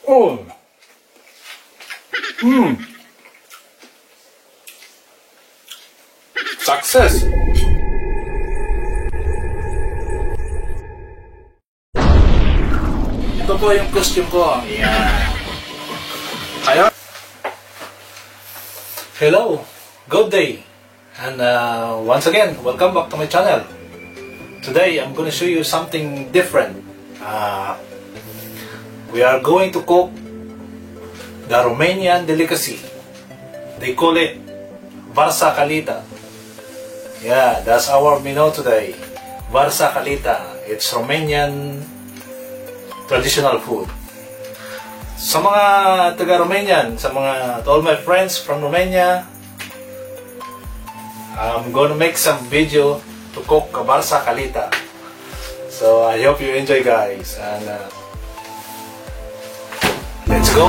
Oh. Success. Ito po yung costume ko. Ayan. Ayan. Hello. Good day. And once again, welcome back to my channel. Today, I'm going to show you something different. We are going to cook the Romanian delicacy. They call it Varsa Calita. Yeah, that's our menu today. Varsa Calita. It's Romanian traditional food. Sa mga taga-Romanian, to all my friends from Romania, I'm gonna make some video to cook Varsa Calita. So I hope you enjoy, guys, and let's go.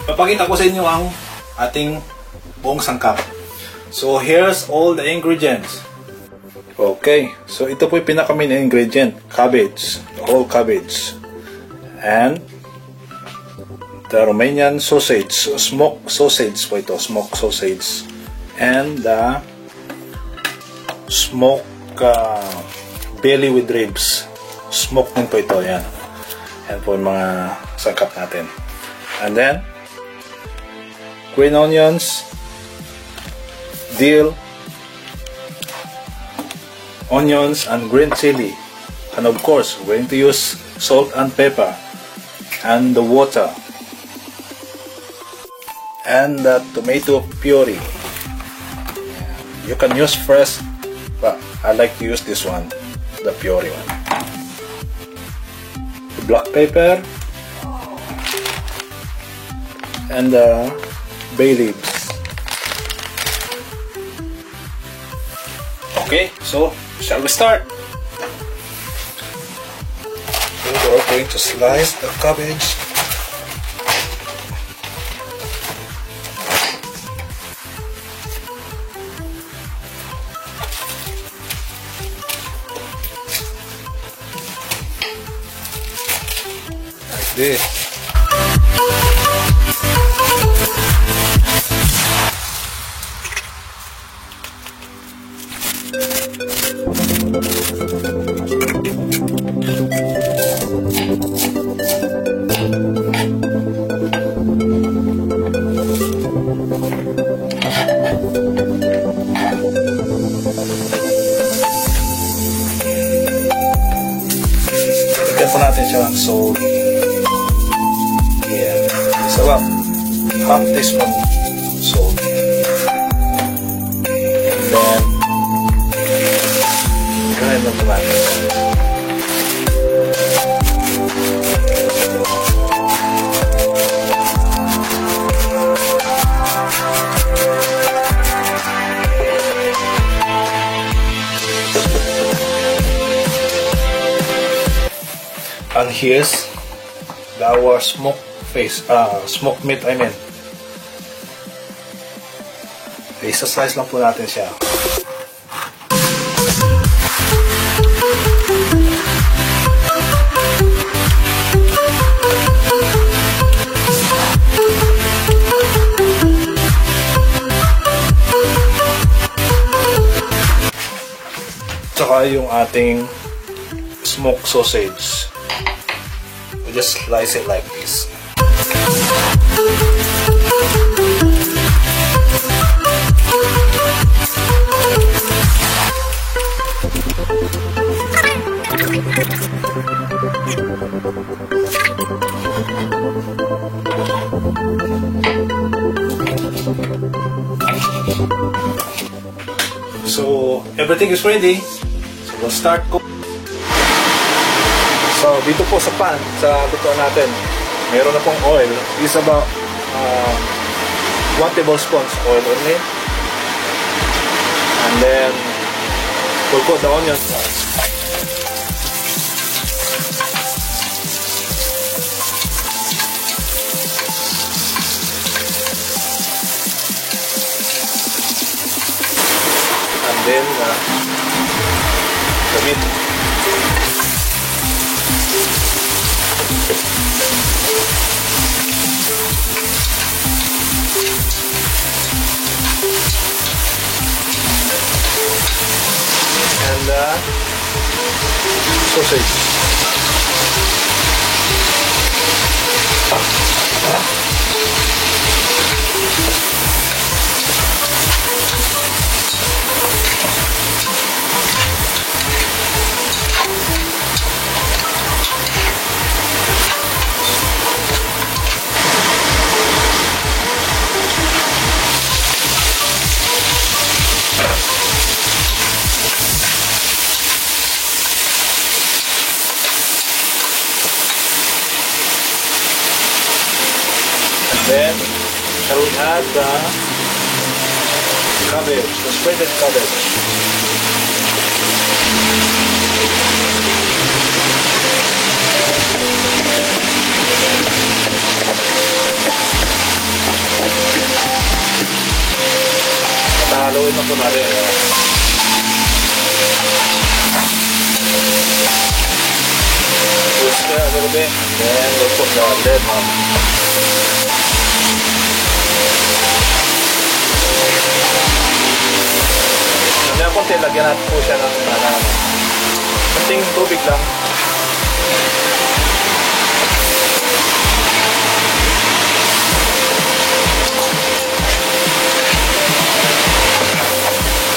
Papakita ko sa inyo ang ating buong sangkap. So here's all the ingredients. Okay, so ito po yung pinaka-main ingredient, cabbage, the whole cabbage, and the Romanian sausage, smoked sausage po ito, smoked sausage, and the smoked belly with ribs, smoked din po ito, yan. Yan po yung mga sangkap natin. And then green onions, dill, onions, and green chili. And of course, we're going to use salt and pepper, and the water, and the tomato puree. You can use fresh, but I like to use this one, the puree one. The black pepper, and the bay leaves. Okay, so shall we start? We are going to slice the cabbage. Like this. Lagyan po natin siya ng salt. Yeah. It's about half teaspoon salt. And then gawin lang po natin. And here's our smoked meat, I mean. Isa-slice lang po natin siya. Tsaka yung ating smoked sausage. We just slice it like this. So, everything is ready. So, we'll start cook. So, dito po sa pan, sa lutuan natin, meron na pong oil. This is about 1 tablespoon oil only. And then, we'll put the onions first. And then, the meat. And sausage. Then, shall we add the cabbage, the shredded cabbage. Haluin na po natin. Twist it a little bit, then we'll put the lid on. Kaya konti, lagyan natin po siya ng konting tubig lang.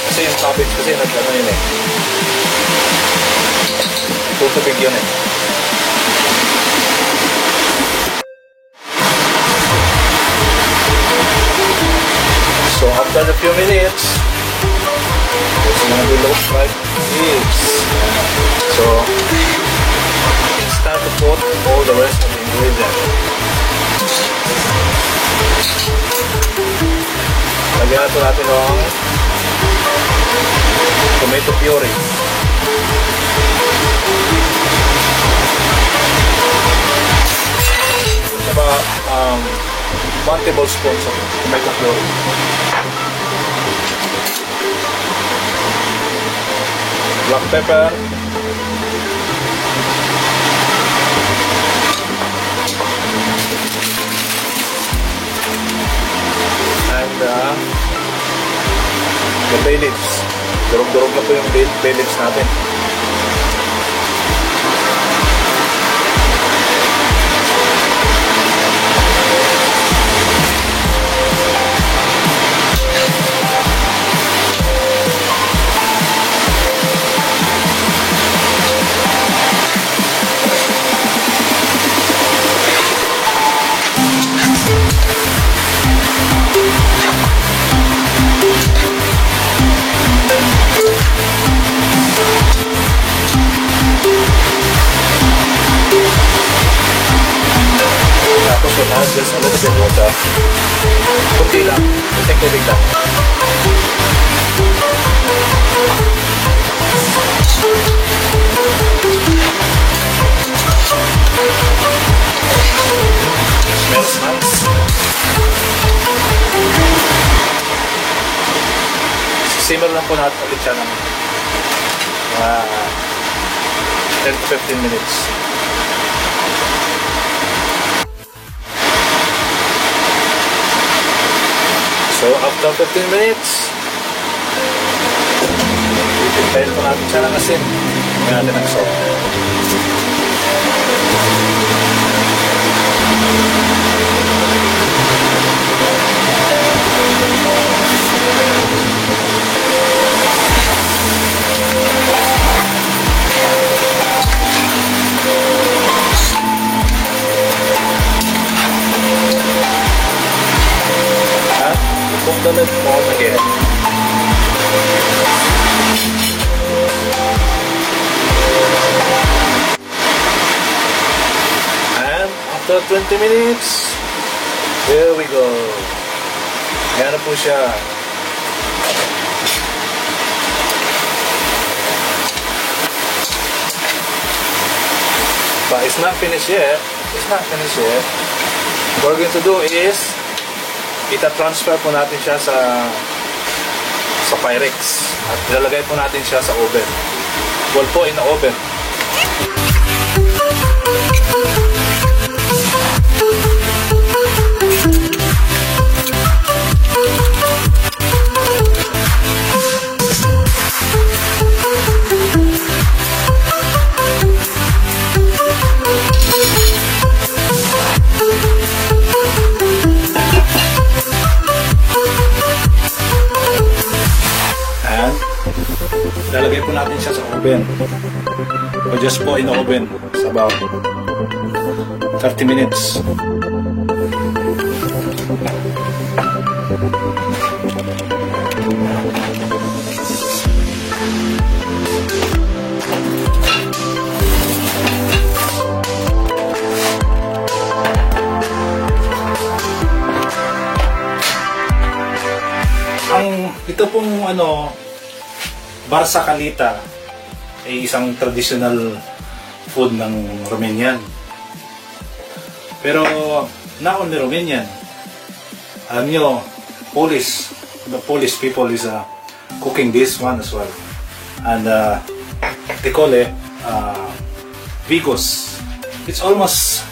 Kasi yung cabbage kasi nagano yun eh. Tutubig yun eh. So after a few minutes, it's going to look like this. So it's time to put all the rest of the ingredients. Lagyan natin ng tomato puree. About 1 tablespoon of tomato puree. Black pepper, and the bay leaves. Durog-durog na po yung bay leaves natin. Just a little bit water. Kunti lang. Kunting tubig lang. Smells nice. Simmer lang po natin ulit siya ng 10 to 15 minutes. So after 15 minutes, i-prepare po natin siya ng asin. May natin ng salt. Put the lid on again. the 20 minutes. Here we go. Ayan na po siya. But it's not finished yet. It's not finished yet. What we're going to do is ita-transfer po natin siya sa Pyrex at ilalagay po natin siya sa oven. Well po, in the oven. Lalagay po natin siya sa oven. O just po in the oven. It's about 30 minutes. Ito pong Barsa Calita ay isang traditional food ng Romanian. Pero not only Romanian. Alam nyo, the Polish people is cooking this one as well. And they call it bigos. It's almost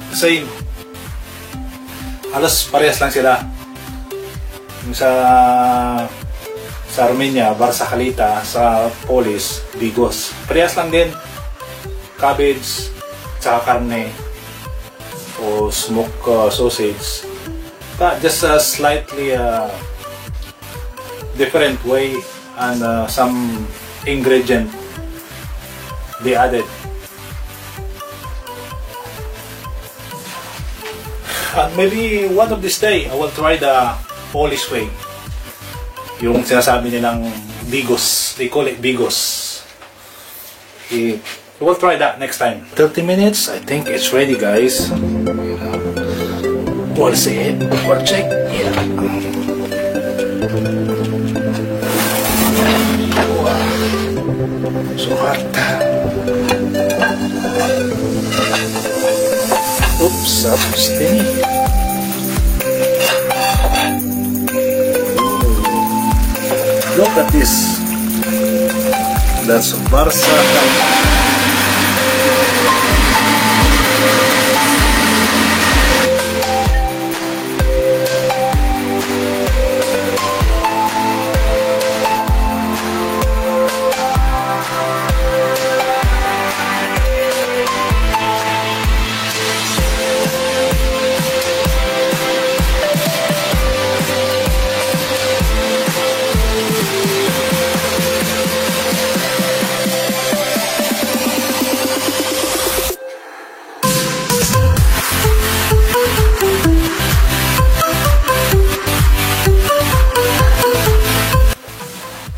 the same. Halos parehas lang sila. Yung sa Romania, Barsa Calita, sa Polish, bigos. Parehas lang din. Cabbage, tsaka karne, o smoked sausage. But just a slightly different way and some ingredient they added. And maybe one of this day, I will try the Polish way. Yung sinasabi nilang bigos. They call it bigos. We'll try that next time. 30 minutes. I think it's ready, guys. We'll see it. We'll check. Yeah. Wow. So hot. Oops. Steamy. Look at this. That's Barsa.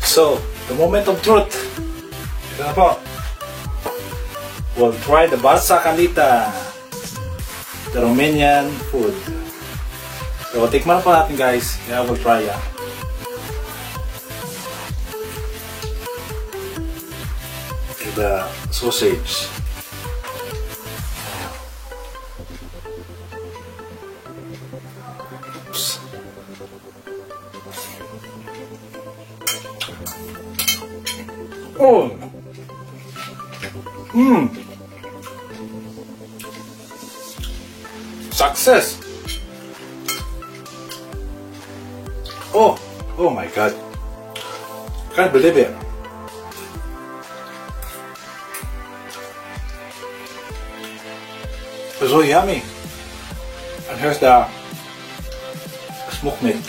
So, the moment of truth. Ito na po. We'll try the Barsa Calita, the Romanian food. So, tikman po natin, guys. Yeah, we'll try ya. The sausage. Oh, success! Oh my God! Can't believe it. It's so yummy. And here's the smoked meat.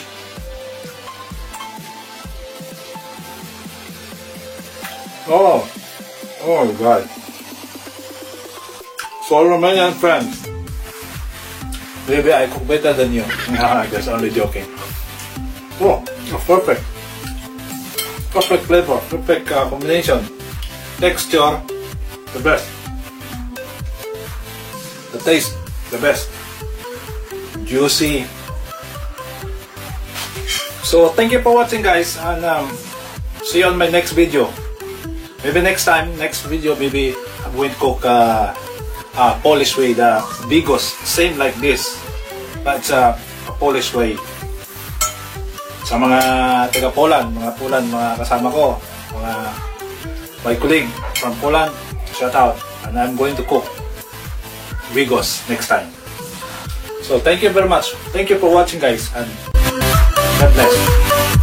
Oh my God. So Romanian friends, maybe I cook better than you. Nah, just only joking. Oh, perfect. Perfect flavor, perfect combination. Texture, the best. The taste, The best. Juicy. So thank you for watching, guys, and see you on my next video. Maybe next video, maybe I'm going to cook Polish way, the bigos, same like this, but it's a Polish way. Sa mga taga Poland, mga kasama ko, my colleague from Poland, shout out, and I'm going to cook bigos next time. So thank you very much. Thank you for watching, guys, and God bless.